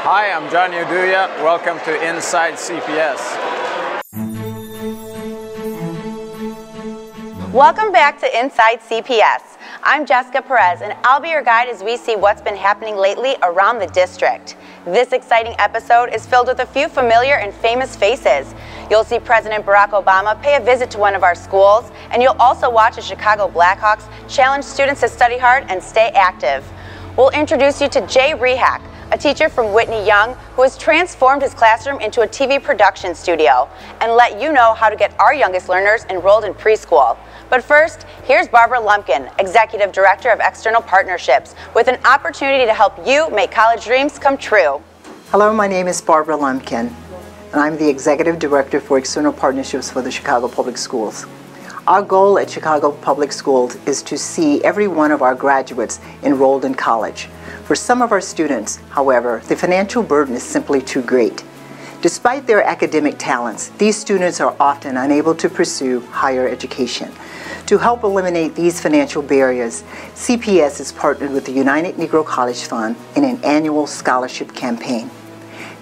Hi, I'm Johnny Oduya. Welcome to Inside CPS. Welcome back to Inside CPS. I'm Jessica Perez, and I'll be your guide as we see what's been happening lately around the district. This exciting episode is filled with a few familiar and famous faces. You'll see President Barack Obama pay a visit to one of our schools, and you'll also watch the Chicago Blackhawks challenge students to study hard and stay active. We'll introduce you to Jay Rehak, a teacher from Whitney Young who has transformed his classroom into a TV production studio, and let you know how to get our youngest learners enrolled in preschool. But first, here's Barbara Lumpkin, Executive Director of External Partnerships, with an opportunity to help you make college dreams come true. Hello, my name is Barbara Lumpkin, and I'm the Executive Director for External Partnerships for the Chicago Public Schools. Our goal at Chicago Public Schools is to see every one of our graduates enrolled in college. For some of our students, however, the financial burden is simply too great. Despite their academic talents, these students are often unable to pursue higher education. To help eliminate these financial barriers, CPS has partnered with the United Negro College Fund in an annual scholarship campaign.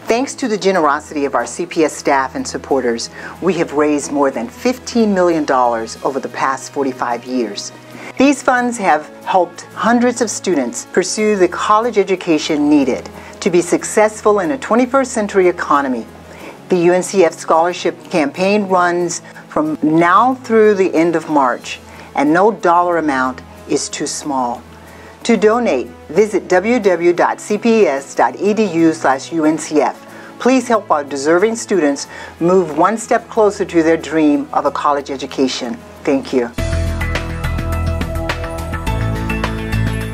Thanks to the generosity of our CPS staff and supporters, we have raised more than $15 million over the past 45 years. These funds have helped hundreds of students pursue the college education needed to be successful in a 21st century economy. The UNCF Scholarship Campaign runs from now through the end of March, and no dollar amount is too small. To donate, visit www.cps.edu/UNCF. Please help our deserving students move one step closer to their dream of a college education. Thank you.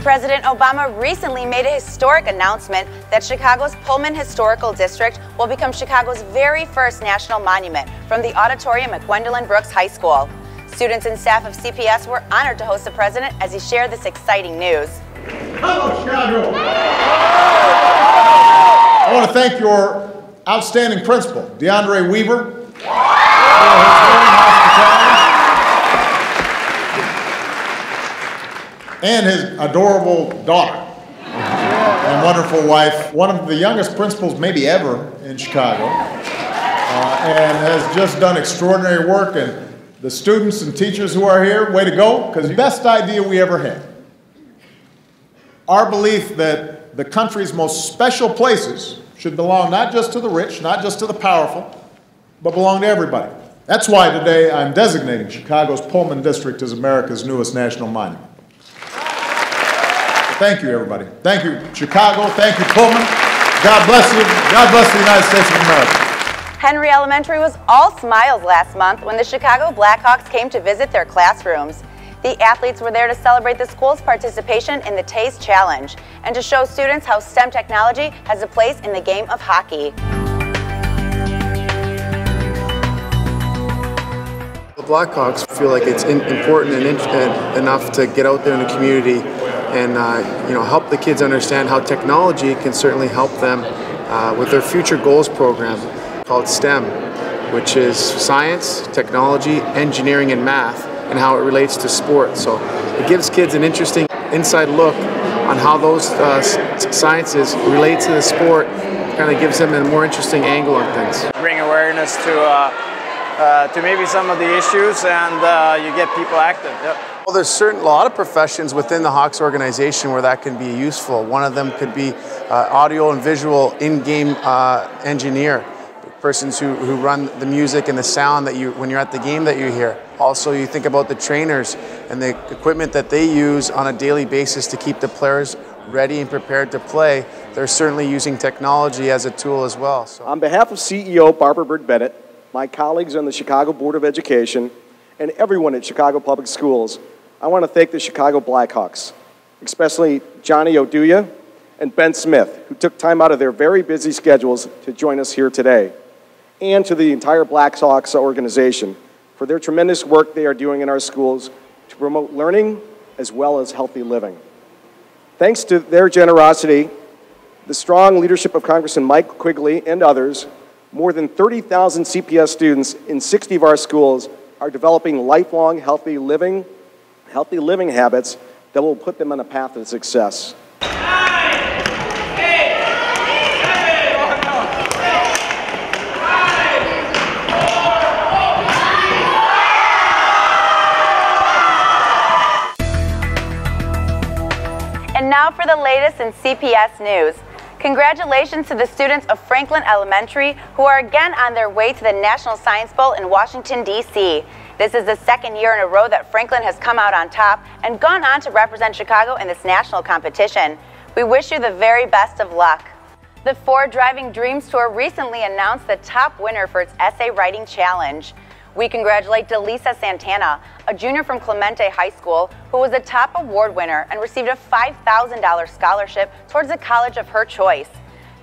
President Obama recently made a historic announcement that Chicago's Pullman Historical District will become Chicago's very first national monument from the auditorium at Gwendolyn Brooks High School. Students and staff of CPS were honored to host the president as he shared this exciting news. Hello, Chicago! I want to thank your outstanding principal, DeAndre Weaver, for his warm hospitality and his adorable daughter and wonderful wife, one of the youngest principals maybe ever in Chicago, and has just done extraordinary work. And the students and teachers who are here, way to go, because the best idea we ever had. Our belief that the country's most special places should belong not just to the rich, not just to the powerful, but belong to everybody. That's why today I'm designating Chicago's Pullman District as America's newest national monument. Thank you, everybody. Thank you, Chicago. Thank you, Pullman. God bless you. God bless the United States of America. Henry Elementary was all smiles last month when the Chicago Blackhawks came to visit their classrooms. The athletes were there to celebrate the school's participation in the TASE Challenge and to show students how STEM technology has a place in the game of hockey. The Blackhawks feel like it's important and enough to get out there in the community and help the kids understand how technology can certainly help them with their Future Goals program called STEM, which is science, technology, engineering, and math, and how it relates to sport. So it gives kids an interesting inside look on how those sciences relate to the sport. Kind of gives them a more interesting angle on things. Bring awareness to maybe some of the issues, and you get people active. Yep. Well, there's a lot of professions within the Hawks organization where that can be useful. One of them could be audio and visual in-game engineer, persons who run the music and the sound that when you're at the game that you hear. Also, you think about the trainers and the equipment that they use on a daily basis to keep the players ready and prepared to play. They're certainly using technology as a tool as well. So. On behalf of CEO Barbara Byrd-Bennett, my colleagues on the Chicago Board of Education, and everyone at Chicago Public Schools, I want to thank the Chicago Blackhawks, especially Johnny Oduya and Ben Smith, who took time out of their very busy schedules to join us here today, and to the entire Blackhawks organization for their tremendous work they are doing in our schools to promote learning as well as healthy living. Thanks to their generosity, the strong leadership of Congressman Mike Quigley and others, more than 30,000 CPS students in 60 of our schools are developing lifelong healthy living habits that will put them on a path of success. 9, 8, 7, latest in CPS news. Congratulations to the students of Franklin Elementary who are again on their way to the National Science Bowl in Washington, D.C. This is the second year in a row that Franklin has come out on top and gone on to represent Chicago in this national competition. We wish you the very best of luck. The Ford Driving Dreams Tour recently announced the top winner for its essay writing challenge. We congratulate Delisa Santana, a junior from Clemente High School, who was a top award winner and received a $5,000 scholarship towards the college of her choice.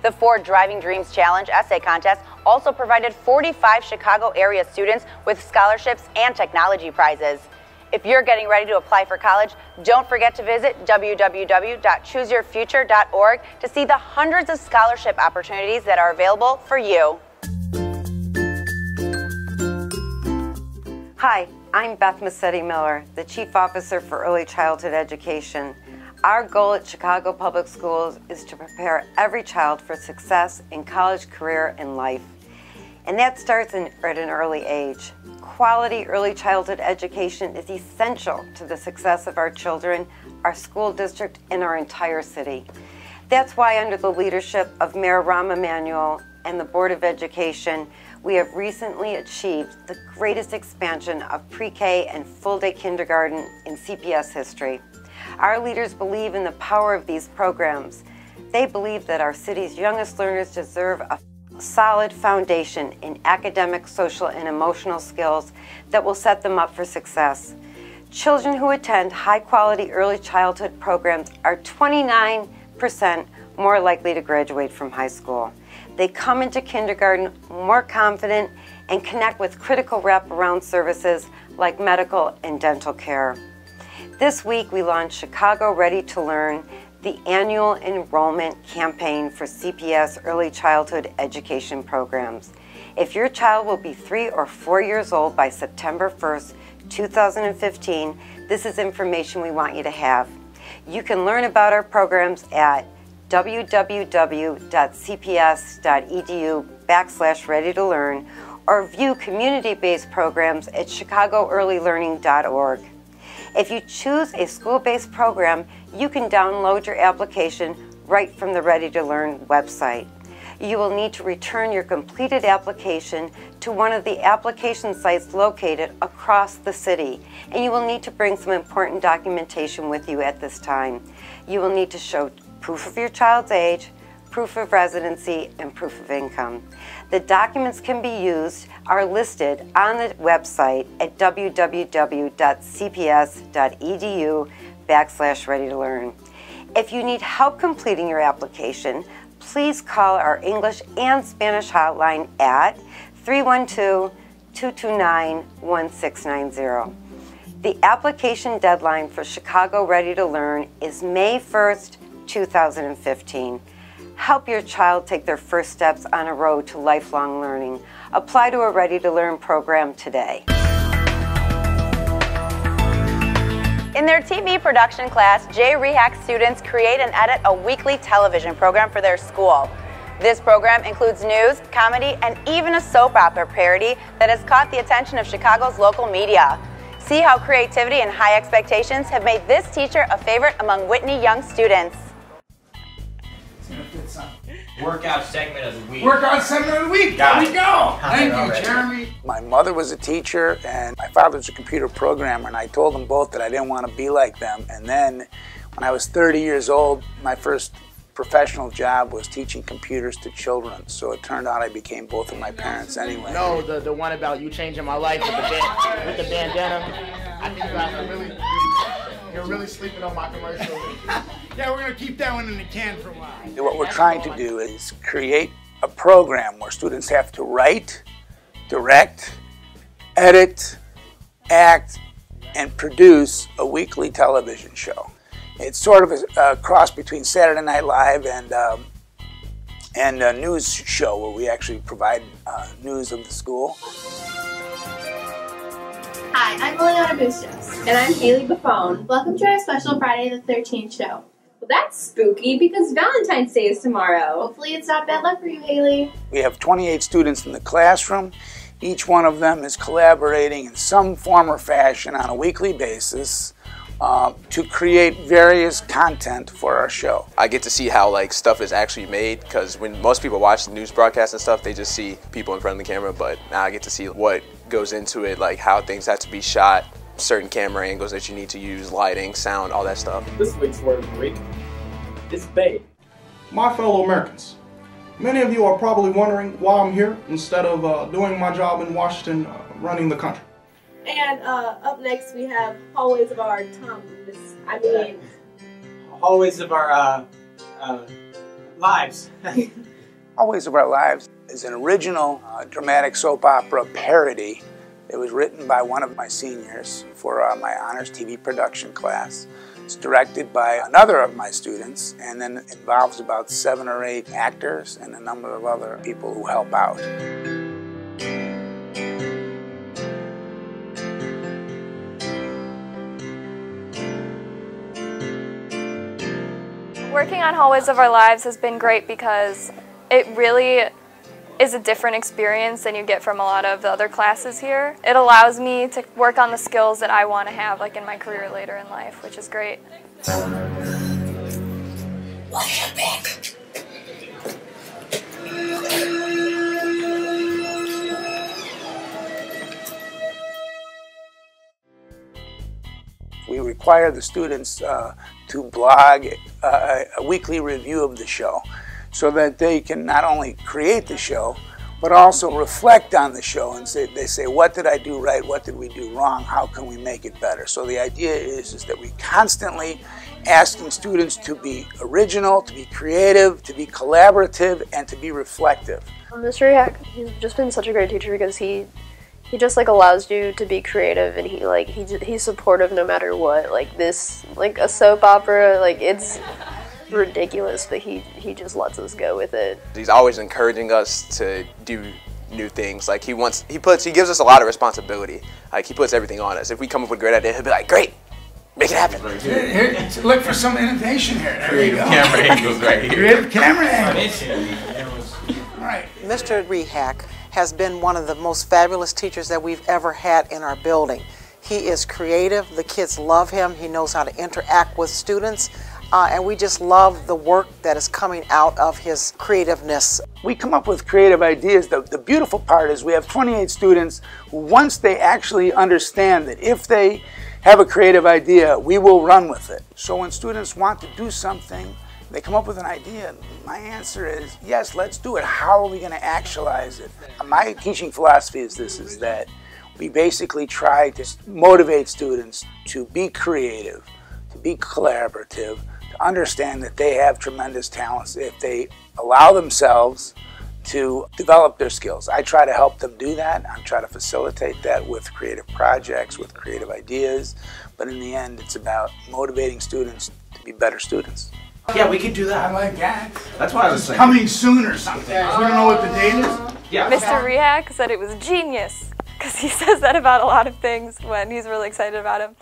The Ford Driving Dreams Challenge essay contest also provided 45 Chicago area students with scholarships and technology prizes. If you're getting ready to apply for college, don't forget to visit www.chooseyourfuture.org to see the hundreds of scholarship opportunities that are available for you. Hi, I'm Beth Massetti-Miller, the Chief Officer for Early Childhood Education. Our goal at Chicago Public Schools is to prepare every child for success in college, career, and life. And that starts at an early age. Quality early childhood education is essential to the success of our children, our school district, and our entire city. That's why under the leadership of Mayor Rahm Emanuel and the Board of Education, we have recently achieved the greatest expansion of pre-K and full-day kindergarten in CPS history. Our leaders believe in the power of these programs. They believe that our city's youngest learners deserve a solid foundation in academic, social, and emotional skills that will set them up for success. Children who attend high-quality early childhood programs are 29% more likely to graduate from high school. They come into kindergarten more confident and connect with critical wraparound services like medical and dental care. This week we launched Chicago Ready to Learn, the annual enrollment campaign for CPS early childhood education programs. If your child will be 3 or 4 years old by September 1st, 2015, this is information we want you to have. You can learn about our programs at www.cps.edu/ready-to-learn or view community-based programs at chicagoearlylearning.org. If you choose a school-based program, you can download your application right from the Ready to Learn website. You will need to return your completed application to one of the application sites located across the city, and you will need to bring some important documentation with you at this time. You will need to show proof of your child's age, proof of residency, and proof of income. The documents are listed on the website at www.cps.edu/ready-to-learn. If you need help completing your application, please call our English and Spanish hotline at 312-229-1690. The application deadline for Chicago Ready to Learn is May 1st, 2015. Help your child take their first steps on a road to lifelong learning. Apply to a Ready to Learn program today. In their TV production class, J-REHAC students create and edit a weekly television program for their school. This program includes news, comedy, and even a soap opera parody that has caught the attention of Chicago's local media. See how creativity and high expectations have made this teacher a favorite among Whitney Young students. Workout segment of the week. Workout segment of the week. There we go. Thank you, Jeremy. My mother was a teacher and my father was a computer programmer, and I told them both that I didn't want to be like them. And then when I was 30 years old, my first professional job was teaching computers to children. So it turned out I became both of my parents anyway. No, the one about you changing my life with the bandana. I think you guys are you're really sleeping on my commercial. Yeah, we're going to keep that one in the can for a while. What we're trying to do is create a program where students have to write, direct, edit, act, and produce a weekly television show. It's sort of a cross between Saturday Night Live and a news show where we actually provide news of the school. Hi, I'm Liliana Bustos. And I'm Haley Buffone. Welcome to our special Friday the 13th show. Well, that's spooky because Valentine's Day is tomorrow. Hopefully it's not bad luck for you, Haley. We have 28 students in the classroom. Each one of them is collaborating in some form or fashion on a weekly basis to create various content for our show. I get to see how like stuff is actually made, because when most people watch the news broadcasts and stuff, they just see people in front of the camera, but now I get to see what goes into it, like how things have to be shot, certain camera angles that you need to use, lighting, sound, all that stuff. This week's word of the week is babe. My fellow Americans, many of you are probably wondering why I'm here instead of doing my job in Washington running the country. And up next we have Hallways of Our Hallways of Our Lives. Hallways of Our Lives is an original dramatic soap opera parody. It was written by one of my seniors for my honors TV production class. It's directed by another of my students, and then involves about 7 or 8 actors and a number of other people who help out. Working on Hallways of Our Lives has been great because it really is a different experience than you get from a lot of the other classes here. It allows me to work on the skills that I want to have like in my career later in life, which is great. We require the students to blog a weekly review of the show so that they can not only create the show, but also reflect on the show and they say, what did I do right, what did we do wrong, how can we make it better? So the idea is that we constantly asking students to be original, to be creative, to be collaborative, and to be reflective. Mr. Yak, he's just been such a great teacher because he just like allows you to be creative, and he's supportive no matter what. Like this, like a soap opera, like it's ridiculous, but he just lets us go with it. He's always encouraging us to do new things. Like he gives us a lot of responsibility. Like he puts everything on us. If we come up with a great idea, he'll be like, great, make it happen. Here, look for some innovation here. There you go. Camera angles right here. Creative camera angles. All right. Mr. Rehak has been one of the most fabulous teachers that we've ever had in our building. He is creative. The kids love him. He knows how to interact with students. And we just love the work that is coming out of his creativeness. We come up with creative ideas. The beautiful part is we have 28 students who, once they actually understand that if they have a creative idea, we will run with it. So when students want to do something, they come up with an idea. My answer is, yes, let's do it. How are we going to actualize it? My teaching philosophy is this, is that we basically try to motivate students to be creative, to be collaborative, to understand that they have tremendous talents if they allow themselves to develop their skills. I try to help them do that. I try to facilitate that with creative projects, with creative ideas. But in the end, it's about motivating students to be better students. Yeah, we could do that. I like that. That's why I was saying. Coming soon or something. We don't know what the date is. Yeah. Mr. Rehak said it was genius because he says that about a lot of things when he's really excited about them.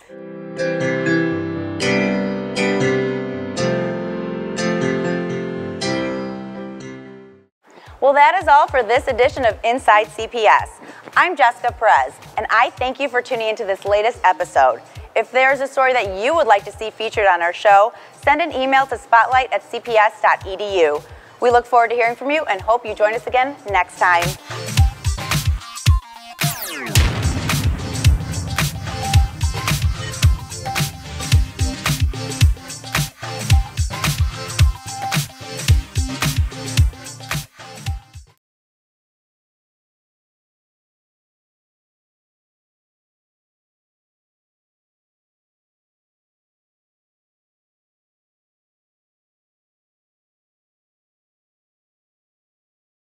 Well, that is all for this edition of Inside CPS. I'm Jessica Perez, and I thank you for tuning into this latest episode. If there's a story that you would like to see featured on our show, send an email to spotlight@cps.edu. We look forward to hearing from you and hope you join us again next time.